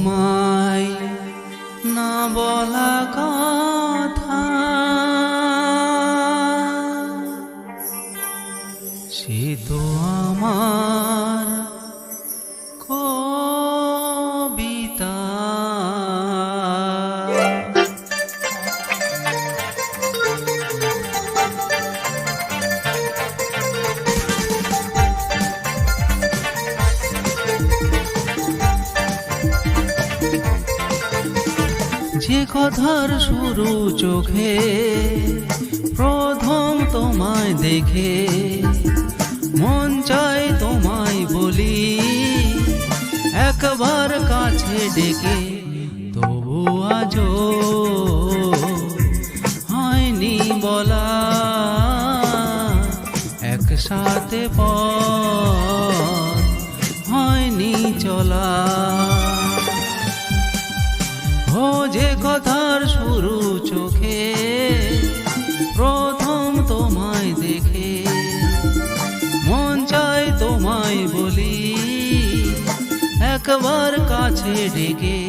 তোমায় না বলা কথা সে তো আমার কবিতা। যে কথার শুরু চোখে প্রথম তোমায় দেখে মন চায় তোমায় বলি একবার কাছে ডেকে, তবু আজও হয়নি বলা একসাথে পথ হয়নি চলা। ও যে কথার শুরু চোখে প্রথম তোমায় দেখে মন চায় তোমায় বলি একবার কাছে ডেকে।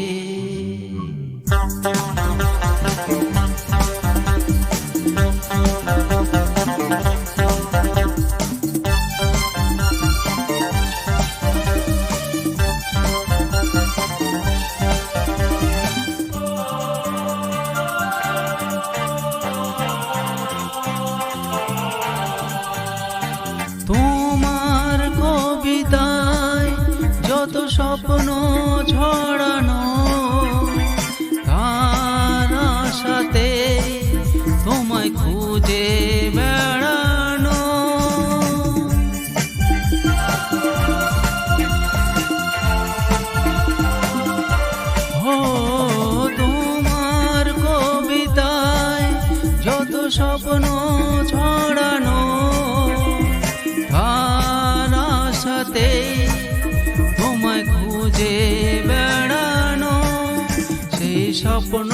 তোমার কবিতায় যত স্বপ্ন ছড়ানো তার আশাতে তোমায় খুঁজে বেড়ানো। ও তোমার কবিতায় যত স্বপ্ন ছড়ানো তার আশাতে তোমায় খুঁজে বেড়ানো। সেই স্বপ্ন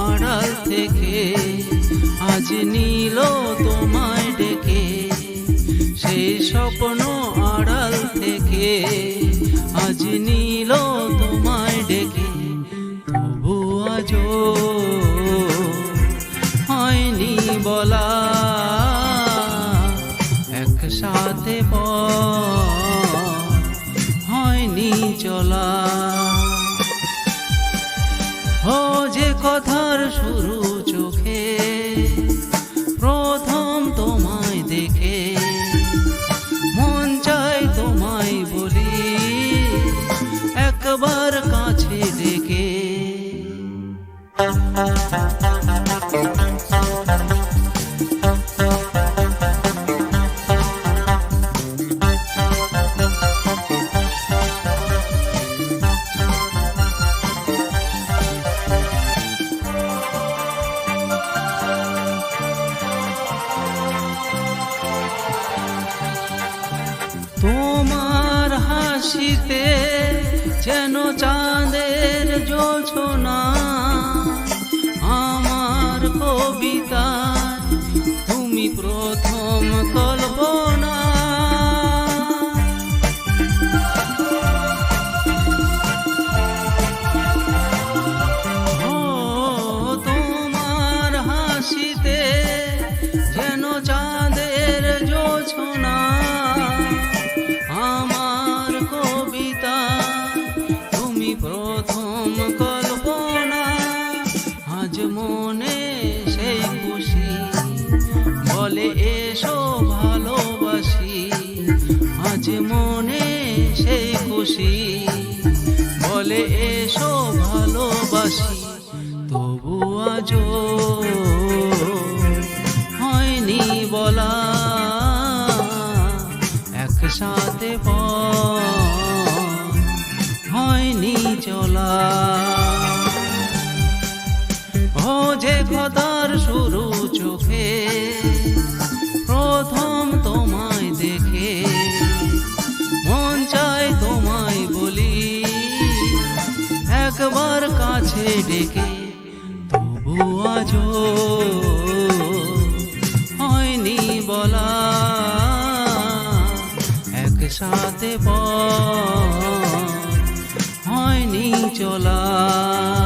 আড়াল থেকে আজ নিল তোমায় ডেকে, সেই স্বপ্ন আড়াল থেকে আজ নিল তোমায় ডেকে, তবু আজও হয়নি বলা একসাথে পথ হয়নি চলা। ও যে কথার শুরু চোখে প্রথম তোমায় দেখে মন চায় তোমায় বলি একবার কাছে ডেকে। তোমার হাসিতে যেন চাঁদের জোছনা, আমার কবিতায় তুমি প্রথম কল্পনা। ও তোমার হাসিতে যেন চাঁদের জোছনা, আমার কবিতা তুমি প্রথম কল্পনা। আজ মনে সেই খুশি বলে এসো ভালোবাসি, আজ মনে সেই খুশি বলে এসো ভালোবাসি, তবু আজও হয়নি বলা একসাথে পথ হয়নি চলা। ও যে কথার শুরু চোখে প্রথম তোমায় দেখে মন চায় তোমায় বলি একবার কাছে ডেকে, তবু আজও হয়নি বলা একসাথে পথ হয়নি চলা